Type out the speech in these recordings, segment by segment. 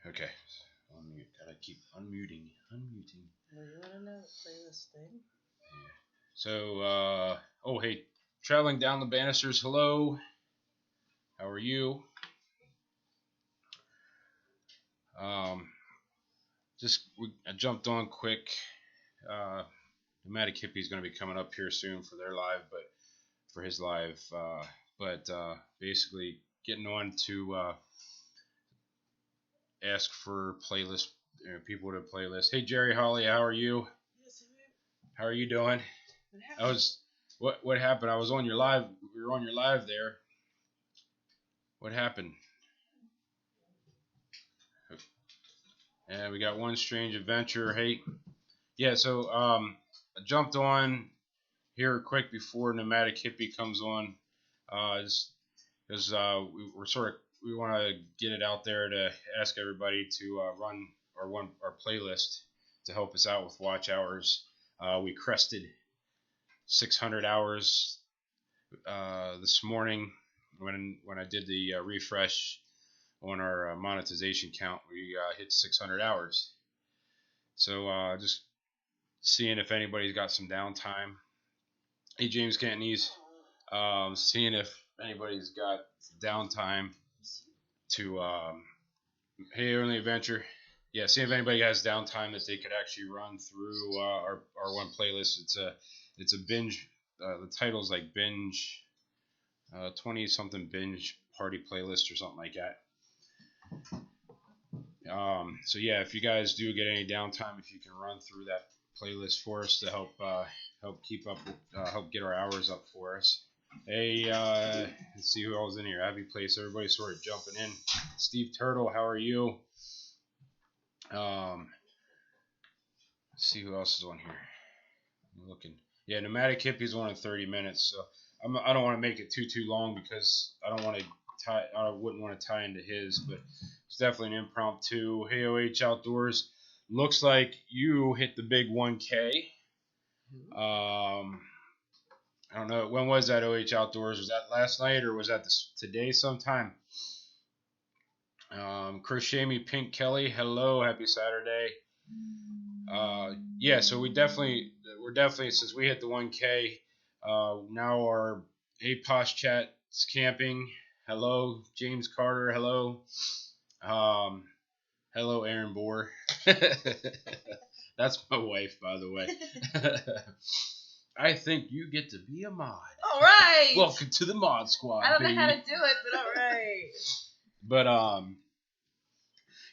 Okay. Unmute. Gotta keep unmuting. Well, you want to know the playlist thing? Yeah. So, oh, hey, traveling down the banisters. Hello. How are you? Um, I jumped on quick. Nomadic Hippie's going to be coming up here soon for their live, but for his live. But basically getting on to ask for playlist, people to playlist. Hey Jerry Holly, how are you? Yes, How are you doing? What happened? I was on your live. We were on your live there. What happened? Yeah, we got one strange adventure. Hey, yeah. So I jumped on here quick before Nomadic Hippie comes on, because we want to get it out there to ask everybody to run our playlist to help us out with watch hours. We crested 600 hours this morning when I did the refresh on our monetization count. We hit 600 hours. So just seeing if anybody's got some downtime. Hey James Cantonese, seeing if anybody's got downtime to hey Early Adventure. Yeah, see if anybody has downtime that they could actually run through our one playlist. It's a binge. The title's like binge, 20 something binge party playlist or something like that. So yeah, if you guys do get any downtime, if you can run through that playlist for us to help keep up, help get our hours up for us. Hey, let's see who else in here. Happy Place. Everybody's sort of jumping in. Steve Turtle, how are you? Let's see who else is on here. I'm looking. Yeah, Nomadic Hippie's on in 30 minutes, so I don't want to make it too long because I wouldn't want to tie into his, but it's definitely an impromptu. Hey, OH Outdoors. Looks like you hit the big 1K. I don't know. When was that, OH Outdoors? Was that last night or was that today sometime? Chris Shamey, Pink Kelly, hello, happy Saturday. Yeah, so we're definitely, since we hit the 1K, now our APOS chat is camping. Hello, James Carter, hello. Hello, Aaron Bohr. That's my wife, by the way. I think you get to be a mod. All right. Welcome to the mod squad. I don't know how to do it, but all right. But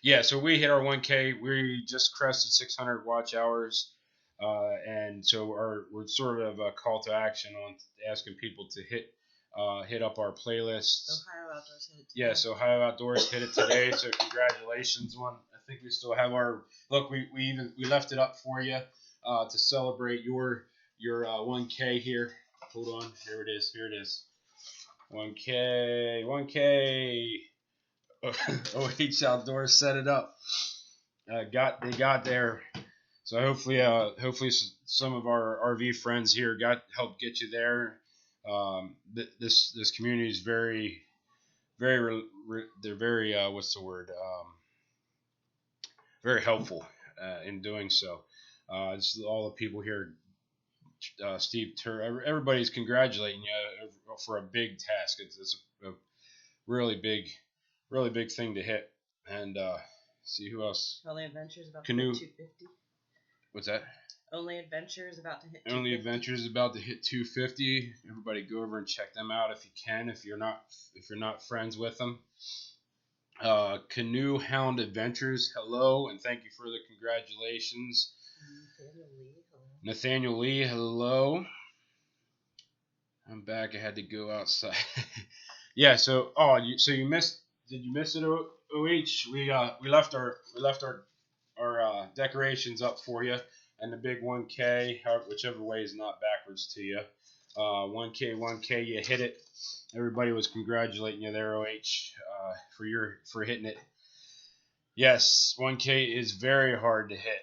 yeah, so we hit our 1K. We just crested 600 watch hours, and so we're sort of a call to action on asking people to hit up our playlist. Ohio Outdoors hit it today. Yeah, so Ohio Outdoors hit it today. So congratulations on. I think we still have our look. We left it up for you to celebrate your 1K here. Hold on, here it is. 1K. OH Outdoors set it up. They got there. So hopefully some of our RV friends here helped get you there. This community is very they're very what's the word, very helpful in doing so. It's all the people here. Steve everybody's congratulating you for a big task. It's a really big thing to hit. And see who else. Only Adventures about Canoe. to hit 250. What's that? Only Adventures about to hit 250. Only Adventures about to hit 250. Everybody go over and check them out if you can. If you're not friends with them. Canoe Hound Adventures, hello, and thank you for the congratulations. Nathaniel Lee, hello. I'm back. I had to go outside. Yeah. So you missed? Did you miss it, OH? We left our decorations up for you, and the big 1K, whichever way is not backwards to you. 1K, you hit it. Everybody was congratulating you there, OH, for hitting it. Yes, 1K is very hard to hit.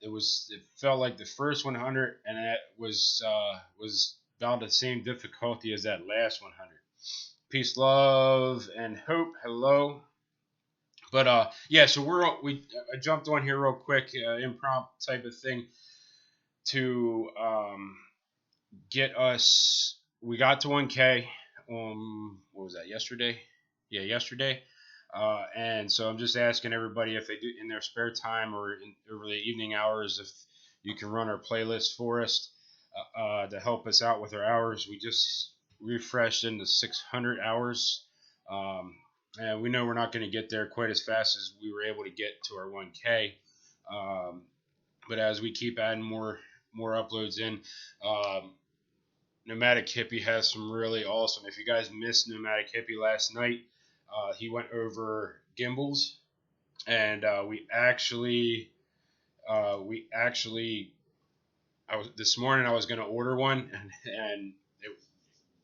It felt like the first 100, and it was about the same difficulty as that last 100. Peace, love, and hope. Hello. But yeah, so I jumped on here real quick, impromptu type of thing to get us. We got to 1K. What was that? Yesterday? Yeah, yesterday. And so I'm just asking everybody if they do in their spare time or over the evening hours if you can run our playlist for us to help us out with our hours. We just refreshed into 600 hours. And we know we're not going to get there quite as fast as we were able to get to our 1K. But as we keep adding more uploads in, Nomadic Hippie has some really awesome. If you guys missed Nomadic Hippie last night, he went over gimbals, and this morning I was going to order one, and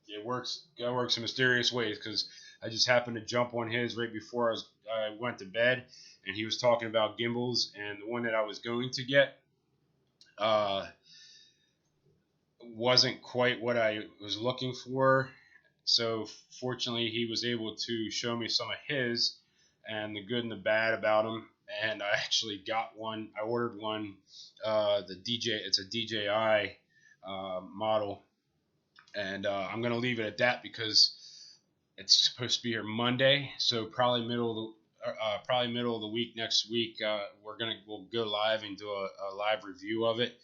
it works in mysterious ways because I just happened to jump on his right before I went to bed, and he was talking about gimbals, and the one that I was going to get wasn't quite what I was looking for. So fortunately, he was able to show me some of his and the good and the bad about them. And I actually got one. I ordered one. It's a DJI model, and I'm gonna leave it at that because it's supposed to be here Monday. So probably middle of the week next week. We'll go live and do a live review of it.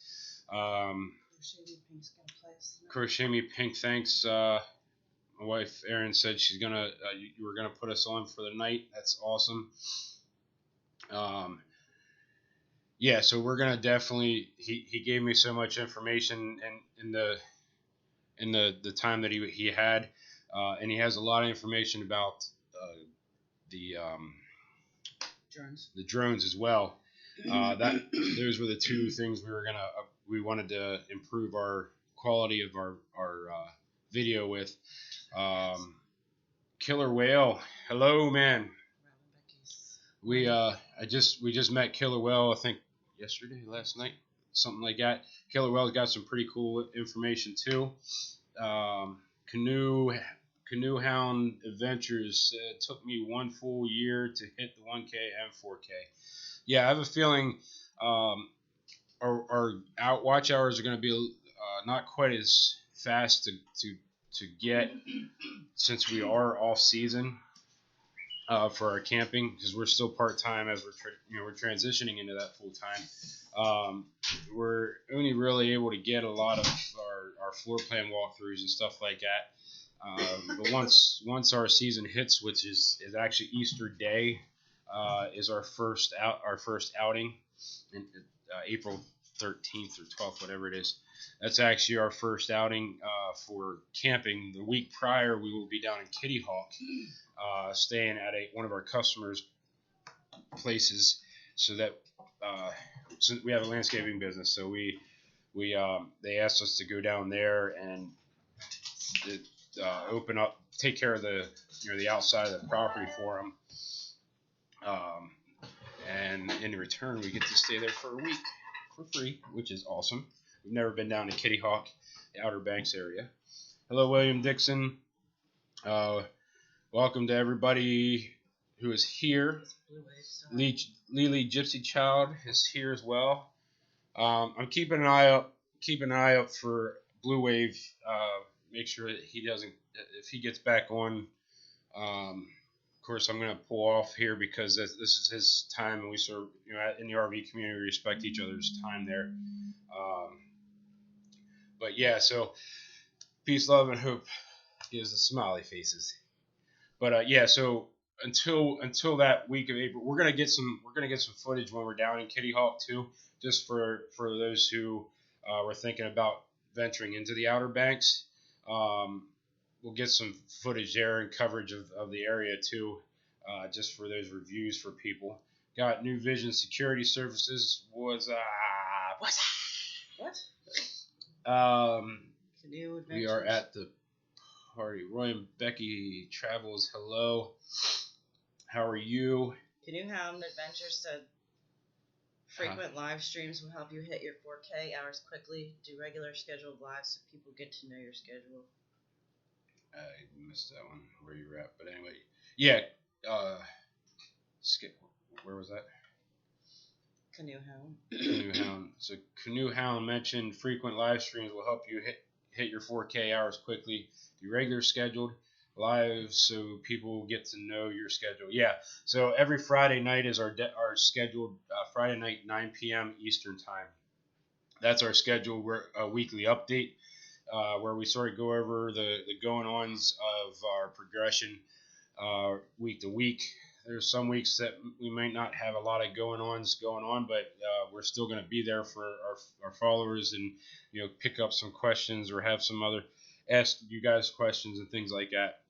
Crochet Me Pink, thanks. My wife Erin said she's gonna you were gonna put us on for the night. That's awesome. Yeah, so we're gonna definitely. He gave me so much information in the time that he had, and he has a lot of information about the drones as well. Those were the two things we wanted to improve our quality of our video with. Killer Whale, hello, man. We just met Killer Whale, I think last night, something like that. Killer Whale's got some pretty cool information too. Canoe Hound Adventures took me 1 full year to hit the 1K and 4K. Yeah, I have a feeling our watch hours are going to be not quite as fast to get since we are off season for our camping because we're still part time as we're transitioning into that full time. We're only really able to get a lot of our floor plan walkthroughs and stuff like that. But once our season hits, which is actually Easter Day, is our first outing in April 13th or 12th, whatever it is. That's actually our first outing for camping. The week prior, we will be down in Kitty Hawk, staying at one of our customers' places, so that since we have a landscaping business, so they asked us to go down there and open up, take care of the outside of the property for them. And in return, we get to stay there for a week for free, which is awesome. We've never been down to Kitty Hawk, the Outer Banks area. Hello, William Dixon. Welcome to everybody who is here. Lily Gypsy Child is here as well. I'm keeping an eye up for Blue Wave. Make sure that if he gets back on. Of course, I'm going to pull off here because this is his time, and we sort of, in the RV community, respect each other's time there. But yeah, so peace, love, and hope gives the smiley faces. But yeah, so until that week of April, we're gonna get some footage when we're down in Kitty Hawk too, just for those who were thinking about venturing into the Outer Banks. We'll get some footage there and coverage of the area too, just for those reviews for people. Got New Vision Security Services. What's up? What? We are at the party. Roy and Becky Travels. Hello. How are you? Canoe Hound Adventures said frequent live streams will help you hit your 4K hours quickly. Do regular scheduled lives so people get to know your schedule. I missed that one where you were at, but anyway, yeah. where was that? Canoe Hound. Canoe Hound. So Canoe Hound mentioned frequent live streams will help you hit your 4K hours quickly. Do regular scheduled live so people get to know your schedule. Yeah. So every Friday night is our scheduled Friday night 9 p.m. Eastern time. That's our schedule. We're a weekly update where we sort of go over the going-ons of our progression week to week. There's some weeks that we might not have a lot of going on, but we're still going to be there for our followers and pick up some questions or have some other ask you guys questions and things like that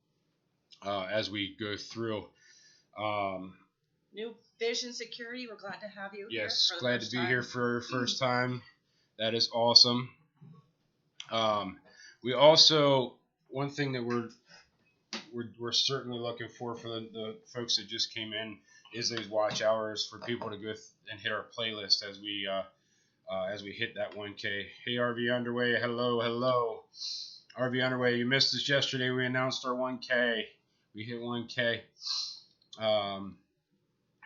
as we go through. New Vision Security, we're glad to have you. Yes, here glad to be here for our first time. That is awesome. We also, one thing that we're certainly looking for the folks that just came in is those watch hours for people to go and hit our playlist as we hit that 1K. Hey, RV Underway, hello. RV Underway, you missed us yesterday. We announced our 1K. We hit 1K.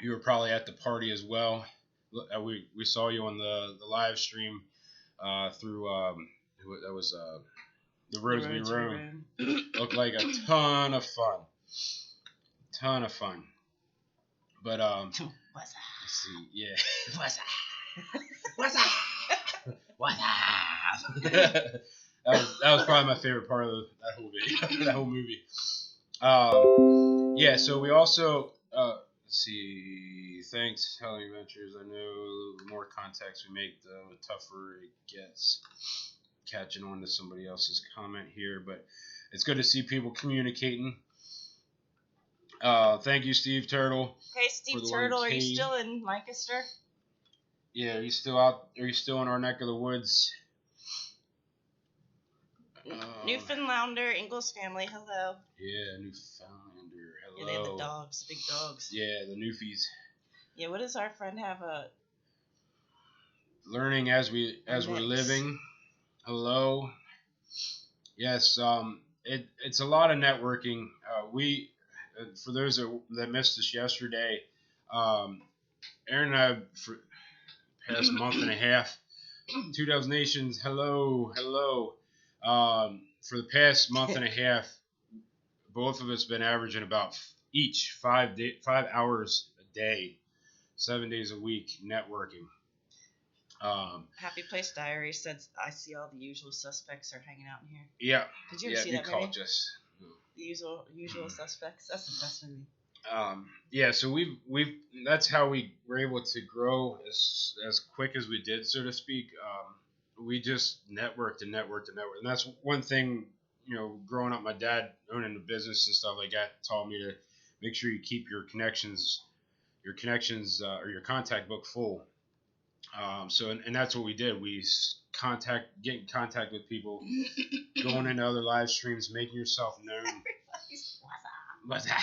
You were probably at the party as well. We saw you on the live stream through that was the roads we roam. Looked like a ton of fun. But what's up? Let's see, yeah. What's up? that was probably my favorite part of that whole video, that whole movie. Yeah. So we also let's see. Thanks, Helling Adventures. I know the more contacts we make, the tougher it gets. Catching on to somebody else's comment here, but it's good to see people communicating. Thank you, Steve Turtle. Hey, Steve Turtle, 1K. Are you still in Lancaster? Yeah, are you still out? Are you still in our neck of the woods? Newfoundlander, Ingles family, hello. Yeah, Newfoundlander, hello. Yeah, they have the dogs, the big dogs. Yeah, the Newfies. Yeah, what does our friend have learning as we're living. Hello. Yes, it's a lot of networking. For those that missed us yesterday, Aaron and I, for the past month and a half, 2 Doves Nations, hello. For the past month and a half, both of us been averaging about each 5 hours a day, 7 days a week networking. Happy Place Diary says, I see all the usual suspects are hanging out in here. Yeah. Did you ever see that movie? Just the usual suspects. That's the best movie. Yeah, so we've that's how we were able to grow as quick as we did, so to speak. We just networked, and that's one thing. Growing up, my dad owning the business and stuff like that taught me to make sure you keep your connections or your contact book full. So that's what we did. We get in contact with people, going into other live streams, making yourself known. What's up?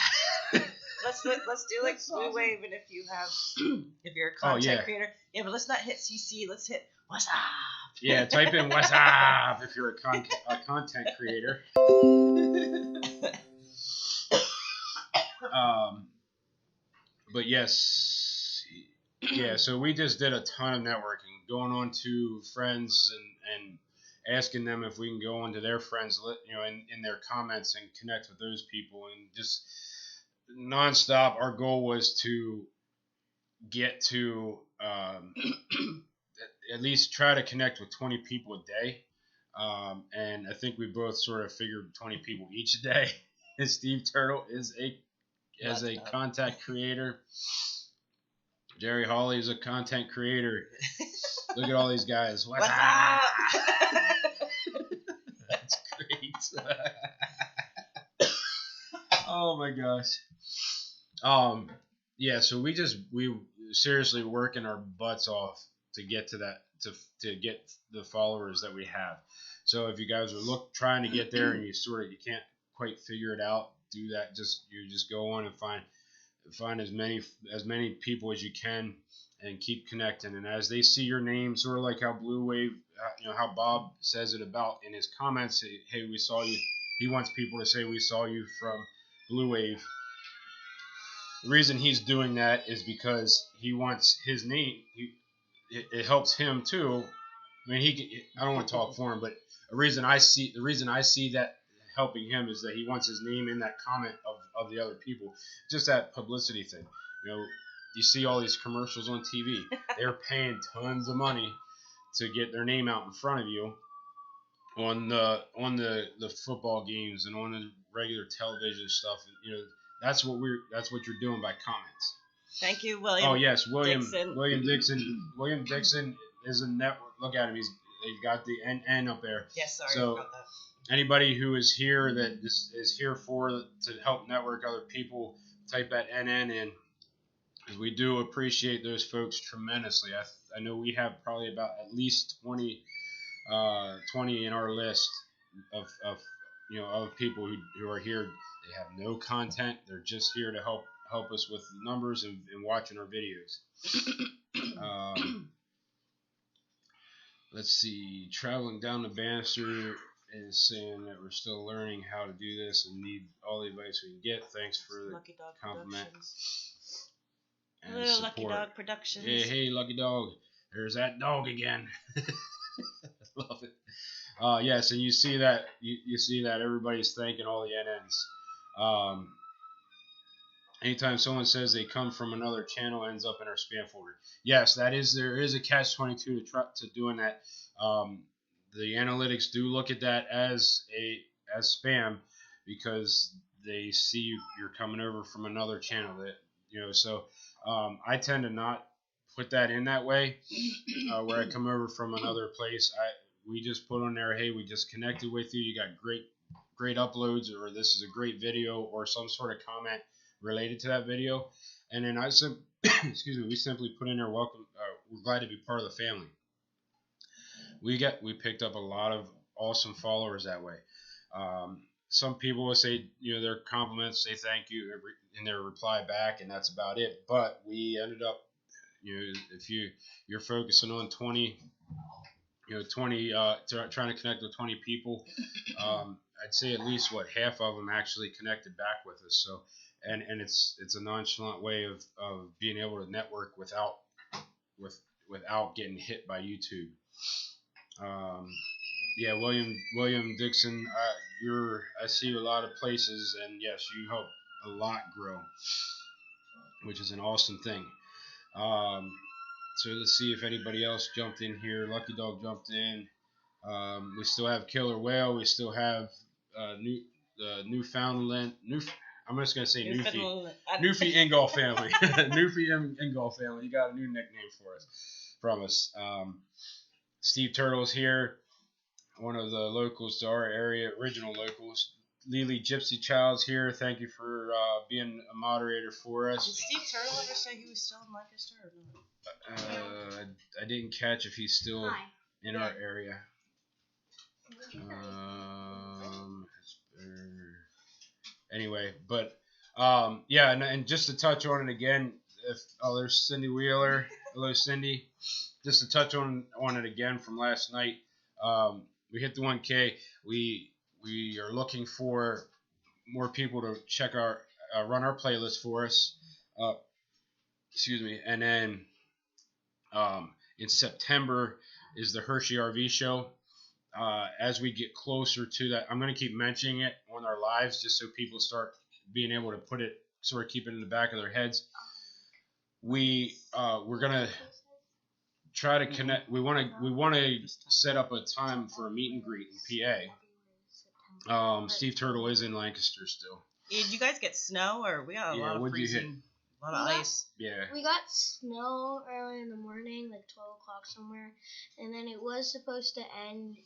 Let's do like Blue Wave, and if you're a content creator, yeah, but let's not hit CC. Let's hit what's up. Yeah, type in what's up if you're a content creator. But yes, yeah. So we just did a ton of networking, going on to friends and asking them if we can go onto their friends, in their comments and connect with those people, and just nonstop. Our goal was to get to at least try to connect with 20 people a day, and I think we both sort of figured 20 people each day. And Steve Turtle is a content creator. Jerry Hawley is a content creator. Look at all these guys. What's up? That's great. Oh my gosh. Yeah, so we seriously working our butts off to get to that, to get the followers that we have. So if you guys are trying to get there and you can't quite figure it out, do that. You just go on and find as many people as you can and keep connecting. And as they see your name, sort of like how Blue Wave, how Bob says it about in his comments, hey, we saw you. He wants people to say we saw you from Blue Wave. the reason he's doing that is because he wants his name. It helps him too. I mean, I don't want to talk for him, but the reason I see that helping him is that he wants his name in that comment of the other people. Just that publicity thing. You know, you see all these commercials on TV. They're paying tons of money to get their name out in front of you on the football games and on the regular television stuff. You know, that's what you're doing by comments. Thank you, William. Oh yes, Dixon. William Dixon. William Dixon is a network. Look at him. They've got the N up there. Yes, sorry so, about that. Anybody who is here that is here to help network other people, type that NN in. Because we do appreciate those folks tremendously. I know we have probably about at least 20 in our list of people who are here. They have no content. They're just here to help us with numbers and watching our videos. Let's see. Traveling down the banister is saying that we're still learning how to do this and need all the advice we can get. Thanks for the Lucky Dog compliment. And hello, support. Lucky Dog Productions. Hey, Lucky Dog. There's that dog again. Love it. Yes, and you see that everybody's thanking all the NNs. Anytime someone says they come from another channel, ends up in our spam folder. Yes, there is a catch-22 to doing that. The analytics do look at that as spam because they see you're coming over from another channel. So I tend to not put that in that way. Where I come over from another place, we just put on there, hey, we just connected with you. You got great uploads, or this is a great video, or some sort of comment related to that video, and then we simply put in there, welcome. We're glad to be part of the family. We picked up a lot of awesome followers that way. Some people will say, their compliments, say thank you in their reply back, and that's about it. But we ended up, if you're focusing on 20, trying to connect with 20 people, I'd say at least half of them actually connected back with us. So, and it's a nonchalant way of being able to network without getting hit by YouTube. William Dixon, I see a lot of places, and yes, you help a lot grow, which is an awesome thing. So let's see if anybody else jumped in here. Lucky Dog jumped in. We still have Killer Whale. We still have Newfoundland. I'm just gonna say Newfie. Newfie Ingall family. Newfie Ingall family. You got a new nickname from us. Steve Turtle's here. One of the locals to our area, original locals. Lily Gypsy Child's here. Thank you for being a moderator for us. Did Steve Turtle ever say he was still in Lancaster or not? I didn't catch if he's still in our area. Anyway, but and just to touch on it again, there's Cindy Wheeler. Hello, Cindy. Just to touch on it again from last night. We hit the 1K. We are looking for more people to check our run our playlist for us. Excuse me. And then in September is the Hershey RV show. As we get closer to that, I'm going to keep mentioning it on our lives just so people start being able to put it, sort of keep it in the back of their heads. We're going to try to connect. We want to set up a time for a meet and greet in PA. Steve Turtle is in Lancaster still. Did you guys get snow, or we got a lot of freezing, a lot of ice? Yeah. We got snow early in the morning, like 12 o'clock somewhere, and then it was supposed to end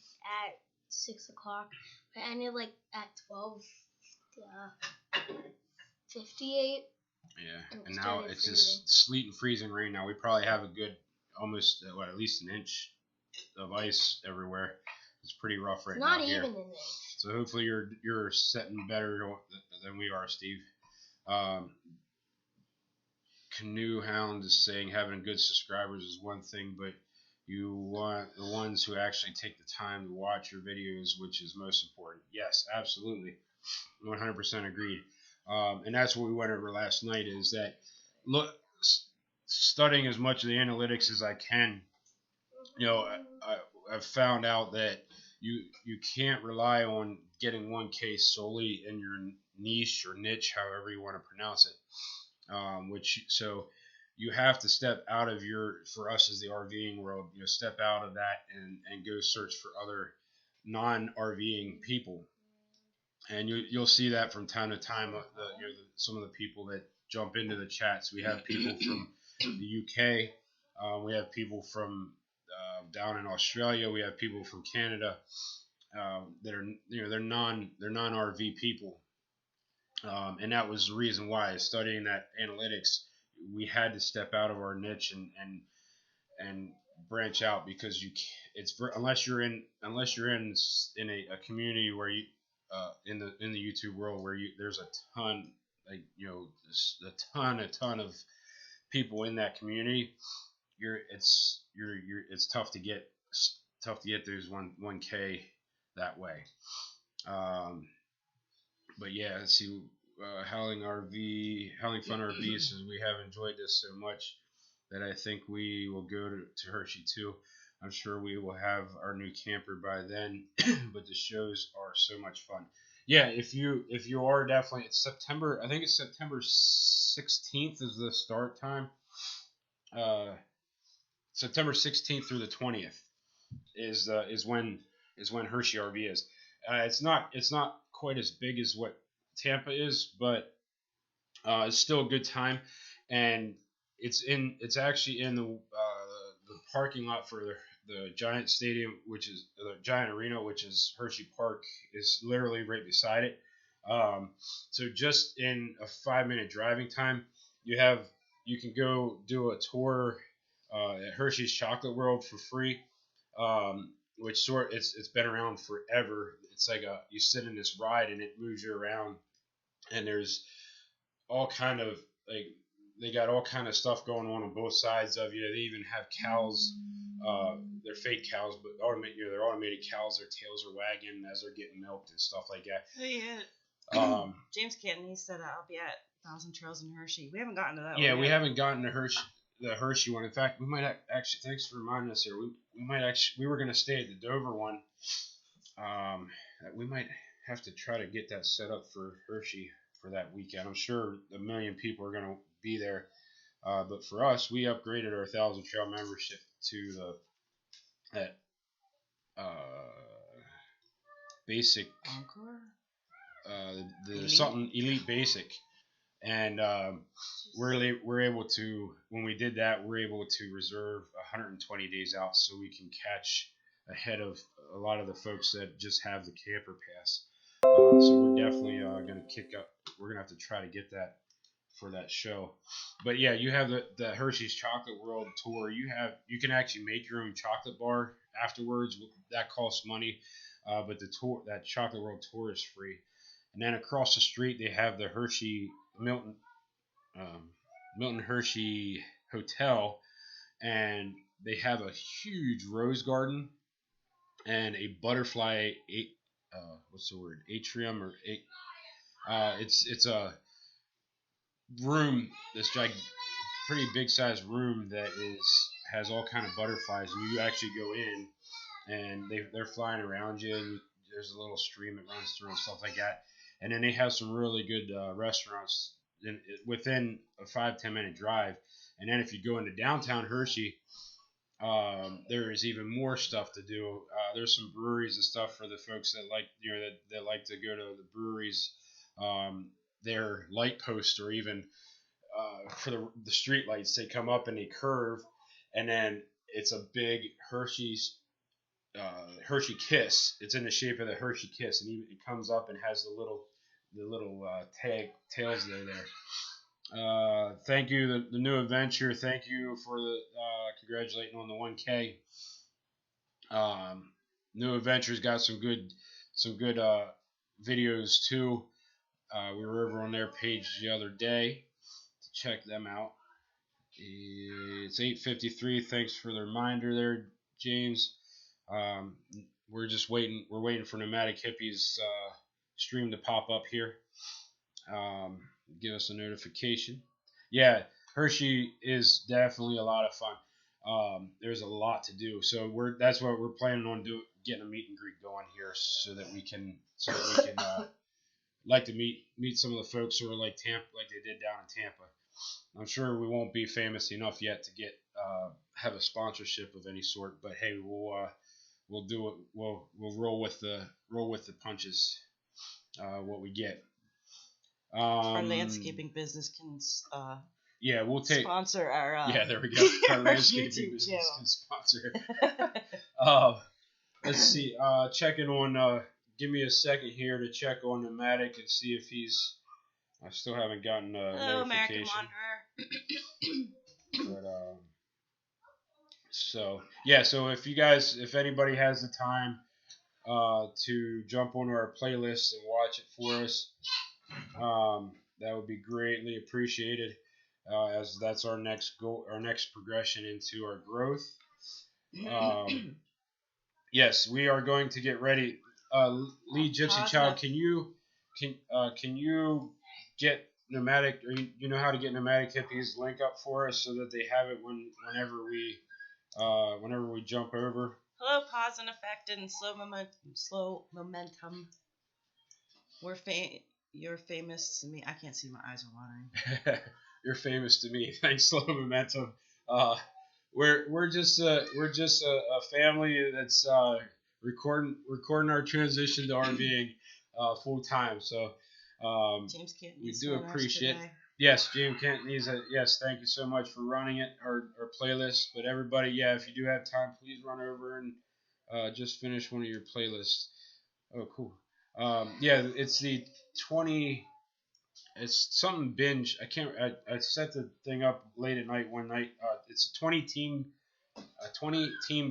at 6 o'clock. It ended like at 12:58. Yeah, and now it's just sleet and freezing rain. Now we probably have a good, almost at least an inch of ice everywhere. It's pretty rough right now here. Not even an inch. So hopefully you're setting better than we are, Steve. Canoe Hound is saying having good subscribers is one thing, but you want the ones who actually take the time to watch your videos, which is most important. Yes, absolutely. 100% agreed. And that's what we went over last night. Is that look, studying as much of the analytics as I can. I've found out that you can't rely on getting 1K solely in your niche or niche, however you want to pronounce it. Which so you have to step out of for us as the RVing world, step out of that and go search for other non-RVing people. And you'll see that from time to time. Some of the people that jump into the chats. We have people from the UK. We have people from down in Australia. We have people from Canada that are they're non RV people, and that was the reason why studying that analytics we had to step out of our niche and branch out because unless you're in a community where you in the YouTube world where there's a ton a ton of people in that community. It's tough to get those 1K that way. But yeah, let's see. Howling Fun RV says we have enjoyed this so much that I think we will go to Hershey too. I'm sure we will have our new camper by then, but the shows are so much fun. Yeah, if you are definitely, it's September. I think it's September 16th is the start time. September 16th through the 20th is when Hershey RV is. It's not quite as big as what Tampa is, but it's still a good time, and it's actually in the parking lot for the Giant Stadium, which is the Giant Arena, which is Hershey Park, is literally right beside it. So just in a 5-minute driving time, you can go do a tour at Hershey's Chocolate World for free. Which it's been around forever. It's like you sit in this ride and it moves you around, and there's all kind of they got all kind of stuff going on both sides of you. They even have cows. They're fake cows, but they're automated cows. Their tails are wagging as they're getting milked and stuff like that. Oh yeah. James Canton, he said I'll be at Thousand Trails in Hershey. We haven't gotten to that. Yeah, we haven't gotten to the Hershey one. In fact, we might actually. Thanks for reminding us here. We were going to stay at the Dover one. We might have to try to get that set up for Hershey for that weekend. I'm sure a million people are going to be there. But for us, we upgraded our Thousand Trail membership to that basic Encore. The Elite? Something Elite Basic. And we're able to, when we did that, we're able to reserve 120 days out so we can catch ahead of a lot of the folks that just have the camper pass. So we're definitely going to kick up. We're going to have to try to get that for that show. But yeah, you have the Hershey's Chocolate World tour. You can actually make your own chocolate bar afterwards. That costs money, but that Chocolate World tour is free. And then across the street, they have the Milton Hershey Hotel, and they have a huge rose garden and a butterfly atrium or it's a room, pretty big sized room that has all kind of butterflies, and you actually go in and they're flying around you, and there's a little stream that runs through and stuff like that. And then they have some really good restaurants within a 5-10 minute drive. And then if you go into downtown Hershey, there is even more stuff to do. There's some breweries and stuff for the folks that like that like to go to the breweries. Their light posts, or even for the street lights, they come up and they curve, and then it's a big Hershey Kiss. It's in the shape of the Hershey Kiss, and it comes up and has the little tails there. Thank you, the new adventure. Thank you for the congratulating on the 1K. New adventure's got some good videos too. We were over on their page the other day to check them out. It's 8:53. Thanks for the reminder there, James. We're just waiting. We're waiting for Nomadic Hippies stream to pop up here. um, give us a notification. Yeah, Hershey is definitely a lot of fun. There's a lot to do, so that's what we're planning on doing, getting a meet and greet going here, so that we can like to meet some of the folks who are like Tampa, like they did down in Tampa. I'm sure we won't be famous enough yet to get have a sponsorship of any sort, but hey, we'll do it. We'll roll with the punches. What we get. Our landscaping business can Yeah, we'll take sponsor our yeah. There we go. Our landscaping YouTube business channel. can sponsor. Let's see. Checking on. Give me a second here to check on Nomadic and see if he's. I still haven't gotten a Hello, American notification. Wanderer. But so yeah. So if anybody has the time, to jump onto our playlist and watch it for us, that would be greatly appreciated. As that's our next goal, our next progression into our growth. Yes, we are going to get ready. Lee Gypsy Child, can you get Nomadic, or you know how to get Nomadic Hippies link up for us so that they have it whenever we jump over. Hello, Pause and Effect and Slow Momentum. You're famous to me. I can't see, my eyes are watering. You're famous to me. Thanks, Slow Momentum. Uh, we're just a family that's recording our transition to RVing full time. So James Kent we do appreciate. today. Yes, James Kent needs a yes. Thank you so much for running it, our playlist. But everybody, yeah, if you do have time, please run over and just finish one of your playlists. Oh, cool. Yeah, it's the 20. It's something binge. I can't. I set the thing up late at night one night. It's a 20 team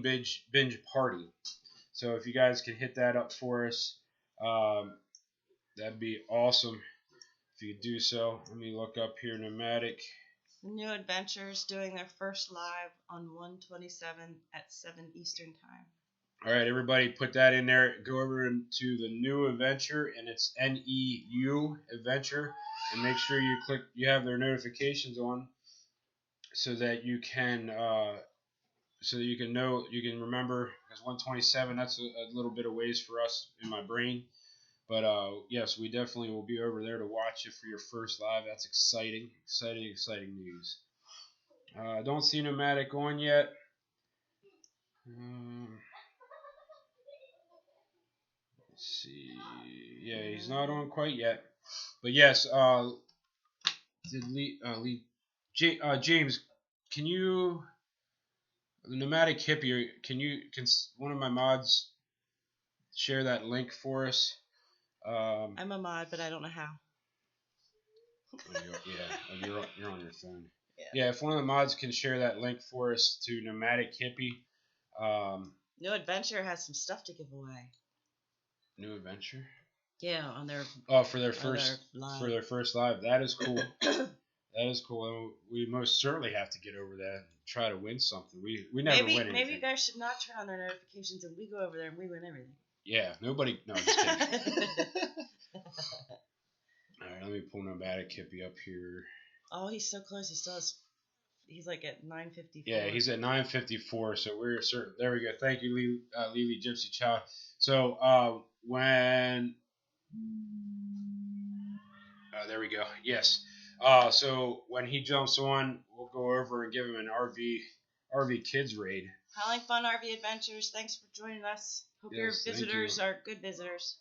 binge party. So if you guys can hit that up for us, that'd be awesome. If you could do so, let me look up here. Nomadic. The New Adventures doing their first live on 1/27 at 7 Eastern Time. All right, everybody, put that in there. Go over to the New Adventure, and it's NEU Adventure, and make sure you have their notifications on, so that you can know, you can remember, because 127, that's a little bit of ways for us in my brain. But yes, we definitely will be over there to watch you for your first live. That's exciting news. Don't see Nomadic on yet. Let's see. Yeah, he's not on quite yet. But yes, James, can you, the Nomadic Hippie, can one of my mods share that link for us? I'm a mod, but I don't know how. You're on your phone. Yeah, if one of the mods can share that link for us to Nomadic Hippie. New Adventure has some stuff to give away. New Adventure? Yeah, on their for their first live. That is cool. That is cool. And we most certainly have to get over that and try to win something. We never win anything. Maybe you guys should not turn on their notifications and we go over there and we win everything. Yeah, nobody. No, just kidding. All right, let me pull Nomadic Hippie up here. Oh, he's so close. He's like at 9:54. Yeah, he's at 9:54. So we're certain. There we go. Thank you, Lily Gypsy Child. So when. There we go. Yes. So when he jumps on, we'll go over and give him an RV Kids raid. Howling Fun RV Adventures. Thanks for joining us. Hope your visitors are good visitors.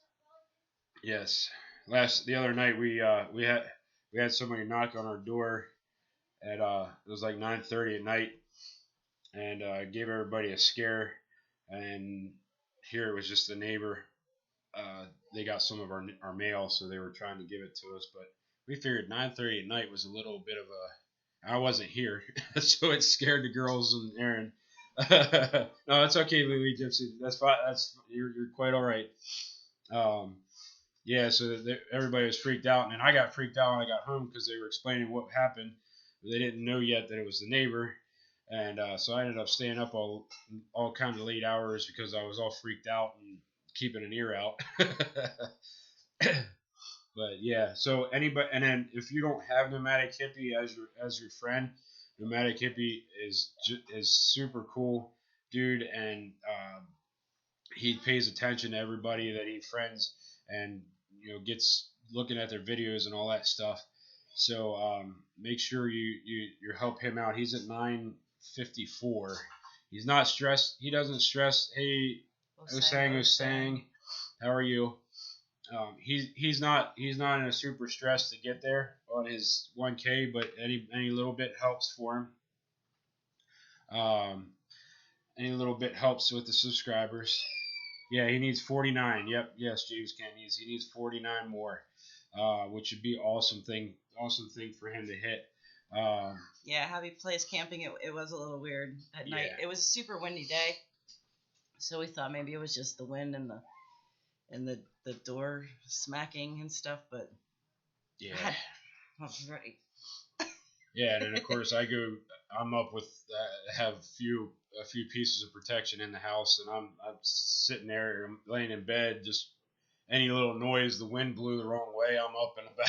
Yes. The other night we had somebody knock on our door at it was like 9:30 at night, and gave everybody a scare. And here it was just the neighbor. They got some of our mail, so they were trying to give it to us, but we figured 9:30 at night was a little bit of a. I wasn't here, so it scared the girls and Aaron. No, that's okay, Lily Gypsy. That's fine. You're quite all right. Yeah, so everybody was freaked out, and then I got freaked out when I got home because they were explaining what happened. They didn't know yet that it was the neighbor, and so I ended up staying up all kind of late hours because I was all freaked out and keeping an ear out. But yeah, so anybody, and then if you don't have Nomadic Hippie as your friend, Nomadic Hippie is super cool, dude, and he pays attention to everybody that he friends, and gets looking at their videos and all that stuff. So make sure you help him out. He's at 954. He's not stressed. He doesn't stress. Hey, Osang, how are you? He's not in a super stress to get there on his 1K, but any little bit helps for him. Any little bit helps with the subscribers. Yeah, he needs 49. Yep, yes, James Kent he needs 49 more, which would be awesome thing for him to hit. Yeah, how he plays camping, it was a little weird at night. It was a super windy day, so we thought maybe it was just the wind and the door smacking and stuff, but yeah, I was ready. Yeah, and then of course I'm up with have a few pieces of protection in the house, and I'm sitting there, I'm laying in bed, just any little noise, the wind blew the wrong way, I'm up and about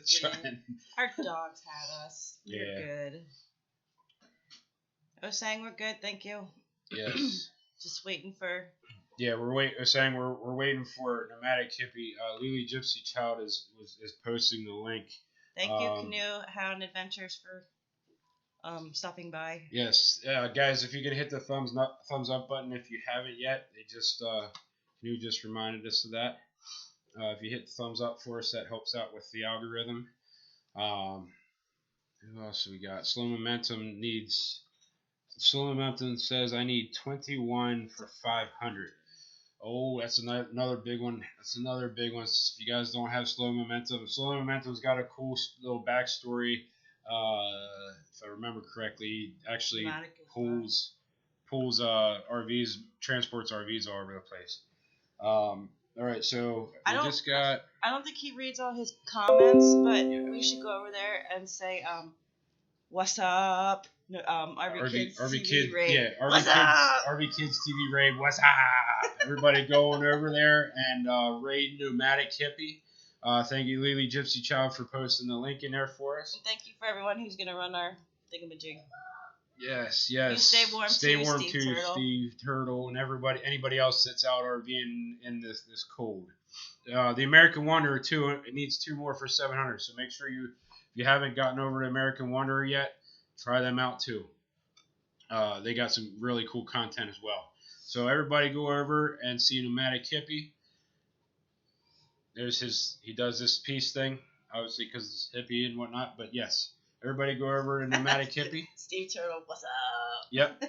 trying. Our dogs had us. We're good. Saying we're good, thank you. Yes. Just waiting for. Yeah, we're waiting for Nomadic Hippie. Lily Gypsy Child is posting the link. Thank you, Canoe Hound Adventures, for stopping by. Yes, guys, if you can hit the thumbs up button if you haven't yet. They just Canoe just reminded us of that. If you hit the thumbs up for us, that helps out with the algorithm. Who else we got? Slow Momentum says I need 21 for 500. Oh, that's another big one. That's another big one. If you guys don't have Slow Momentum's got a cool little backstory. If I remember correctly, he actually pulls RVs, transports RVs all over the place. All right, so I don't think he reads all his comments, but we should go over there and say, "What's up?" RV Kids TV Raid. Yeah, RV Kids TV Raid. What's up? Everybody going over there and raid Nomadic Hippie. Thank you, Lily Gypsy Child, for posting the link in there for us. And thank you for everyone who's gonna run our thingamajig. Yes. You stay warm too, Steve Turtle, and anybody else that's out RVing in this cold. The American Wanderer too. It needs 2 more for 700. So make sure if you haven't gotten over to American Wanderer yet, try them out too. They got some really cool content as well. So everybody go over and see Nomadic Hippie. He does this peace thing, obviously because it's hippie and whatnot. But yes, everybody go over to Nomadic Hippie. Steve Turtle, what's up? Yep.